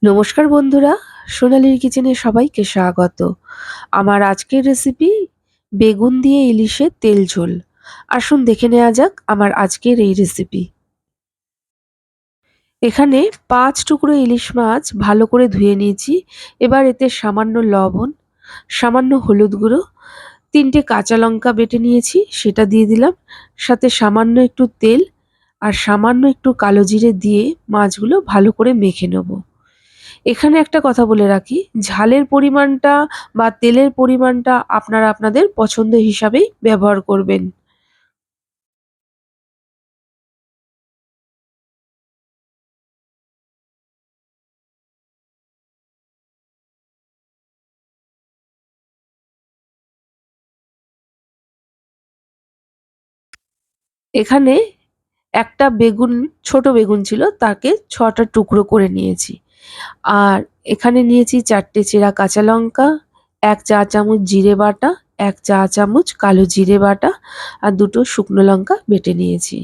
নমস্কার বন্ধুরা, সোনালীর কিচেনে সবাইকে স্বাগত। আমার আজকের রেসিপি বেগুন দিয়ে ইলিশের তেল ঝোল। আসুন দেখে নেওয়া যাক আমার আজকের এই রেসিপি। এখানে ৫ টুকরো ইলিশ মাছ ভালো করে ধুয়ে নিয়েছি। এবার এতে সামান্য লবণ, সামান্য হলুদ গুঁড়ো, ৩টে কাঁচা লঙ্কা বেটে নিয়েছি সেটা দিয়ে দিলাম। সাথে সামান্য একটু তেল আর সামান্য একটু কালো জিরে দিয়ে মাছগুলো ভালো করে মেখে নেব। এখানে একটা কথা বলে রাখি, ঝালের পরিমাণটা বা তেলের পরিমাণটা আপনারা আপনাদের পছন্দ হিসাবেই ব্যবহার করবেন। এখানে একটা বেগুন, ছোট বেগুন ছিল, তাকে ৬টা টুকরো করে নিয়েছি। আর এখানে নিয়েছি ৪টে চেরা কাঁচা লঙ্কা, ১ চা চামচ জিরে বাটা, ১ চা চামচ কালো জিরে বাটা আর ২টো শুকনো লঙ্কা বেটে নিয়েছি।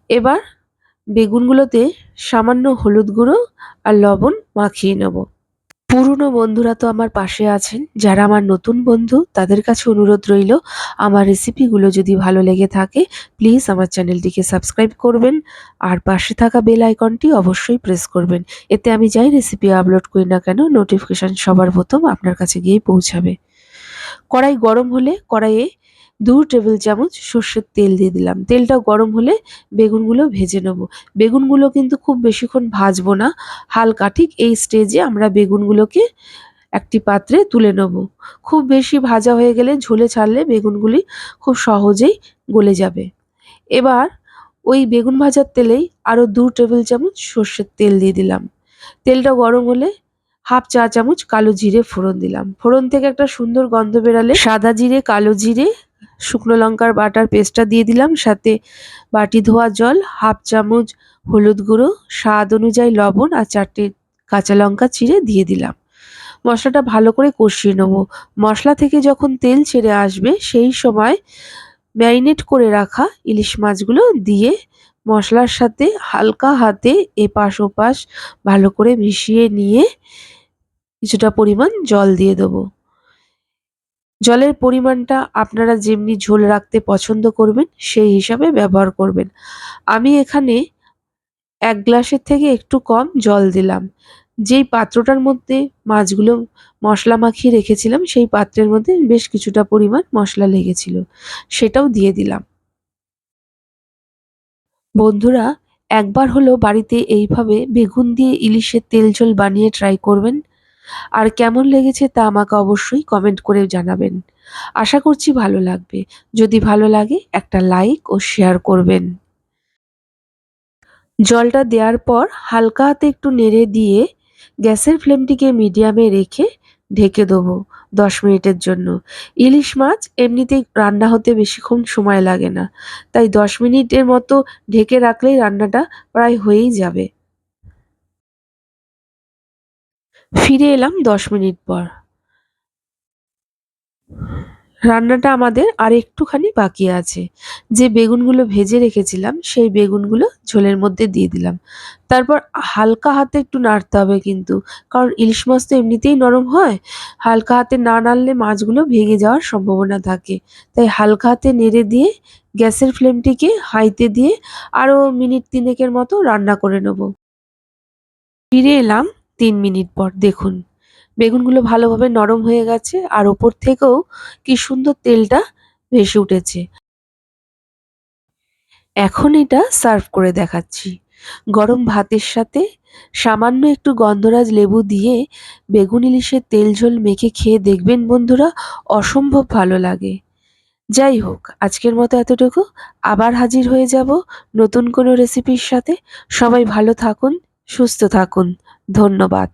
এবার বেগুনগুলোতে সামান্য হলুদ গুঁড়ো আর লবণ মাখিয়ে নেব। পুরনো বন্ধুরা তো আমার পাশে আছেন, যারা আমার নতুন বন্ধু তাদের কাছে অনুরোধ রইল, আমার রেসিপিগুলো যদি ভালো লেগে থাকে প্লিজ আমার চ্যানেলটিকে সাবস্ক্রাইব করবেন আর পাশে থাকা বেল আইকনটি অবশ্যই প্রেস করবেন। এতে আমি যাই রেসিপি আপলোড করি না কেন নোটিফিকেশন সবার প্রথম আপনার কাছে গিয়েই পৌঁছাবে। কড়াই গরম হলে কড়াইয়ে ২ টেবিল চামচ সর্ষের তেল দিয়ে দিলাম। তেলটা গরম হলে বেগুনগুলো ভেজে নেব। বেগুনগুলো কিন্তু খুব বেশিক্ষণ ভাজবো না, হালকা ঠিক এই স্টেজে আমরা বেগুনগুলোকে একটি পাত্রে তুলে নেব। খুব বেশি ভাজা হয়ে গেলে ঝোলে ছাড়লে বেগুনগুলি খুব সহজেই গলে যাবে। এবার ওই বেগুন ভাজার তেলেই আরও ২ টেবিল চামচ সর্ষের তেল দিয়ে দিলাম। তেলটা গরম হলে হাফ চা চামচ কালো জিরে ফোড়ন দিলাম। ফোড়ন থেকে একটা সুন্দর গন্ধ বেরালে সাদা জিরে, কালো জিরে, শুকনো লঙ্কার বাটার পেস্টটা দিয়ে দিলাম। সাথে বাটি ধোয়া জল, হাফ চামচ হলুদ গুঁড়ো, স্বাদ অনুযায়ী লবণ আর ৪টে কাঁচা লঙ্কা চিড়ে দিয়ে দিলাম। মশলাটা ভালো করে কষিয়ে নেব। মশলা থেকে যখন তেল ছেড়ে আসবে সেই সময় ম্যারিনেট করে রাখা ইলিশ মাছগুলো দিয়ে মশলার সাথে হালকা হাতে এপাশ ওপাশ ভালো করে মিশিয়ে নিয়ে কিছুটা পরিমাণ জল দিয়ে দেবো। জলের পরিমাণটা আপনারা যেমনি ঝোল রাখতে পছন্দ করবেন সেই হিসাবে ব্যবহার করবেন। আমি এখানে ১ গ্লাসের থেকে একটু কম জল দিলাম। যেই পাত্রটার মধ্যে মাছগুলো মশলা মাখিয়ে রেখেছিলাম সেই পাত্রের মধ্যে বেশ কিছুটা পরিমাণ মশলা লেগেছিল, সেটাও দিয়ে দিলাম। বন্ধুরা, একবার হলেও বাড়িতে এইভাবে বেগুন দিয়ে ইলিশের তেল ঝোল বানিয়ে ট্রাই করবেন। আর কেমন লেগেছে তা আমাকে অবশ্যই কমেন্ট করে জানাবেন। আশা করছি ভালো লাগবে। যদি ভালো লাগে একটা লাইক ও শেয়ার করবেন। জলটা দেওয়ার পর হালকা হাতে একটু নেড়ে দিয়ে গ্যাসের ফ্লেমটিকে মিডিয়ামে রেখে ঢেকে দেবো ১০ মিনিটের জন্য। ইলিশ মাছ এমনিতেই রান্না হতে বেশিক্ষণ সময় লাগে না, তাই ১০ মিনিটের মতো ঢেকে রাখলেই রান্নাটা প্রায় হয়েই যাবে। ফিরে এলাম ১০ মিনিট পর। রান্নাটা আমাদের আর একটুখানি বাকি আছে। যে বেগুনগুলো ভেজে রেখেছিলাম সেই বেগুনগুলো ঝোলের মধ্যে দিয়ে দিলাম। তারপর হালকা হাতে একটু নাড়তে হবে কিন্তু। কারণ ইলিশ মাছ তো এমনিতেই নরম হয়। হালকা হাতে না নাড়লে মাছগুলো ভেঙে যাওয়ার সম্ভাবনা থাকে। তাই হালকা হাতে নেড়ে দিয়ে গ্যাসের ফ্লেমটিকে হাইতে দিয়ে আরও মিনিট ৩ এর মতো রান্না করে নেব। ফিরে এলাম ৩ মিনিট পর। দেখুন বেগুনগুলো ভালোভাবে নরম হয়ে গেছে আর ওপর থেকেও কি সুন্দর তেলটা ভেসে উঠেছে। এখন এটা সার্ভ করে দেখাচ্ছি। গরম ভাতের সাথে সামান্য একটু গন্ধরাজ লেবু দিয়ে বেগুন ইলিশের তেল ঝোল মেখে খেয়ে দেখবেন বন্ধুরা, অসম্ভব ভালো লাগে। যাই হোক, আজকের মতো এতটুকু। আবার হাজির হয়ে যাব নতুন কোনো রেসিপির সাথে। সবাই ভালো থাকুন, সুস্থ থাকুন। ধন্যবাদ।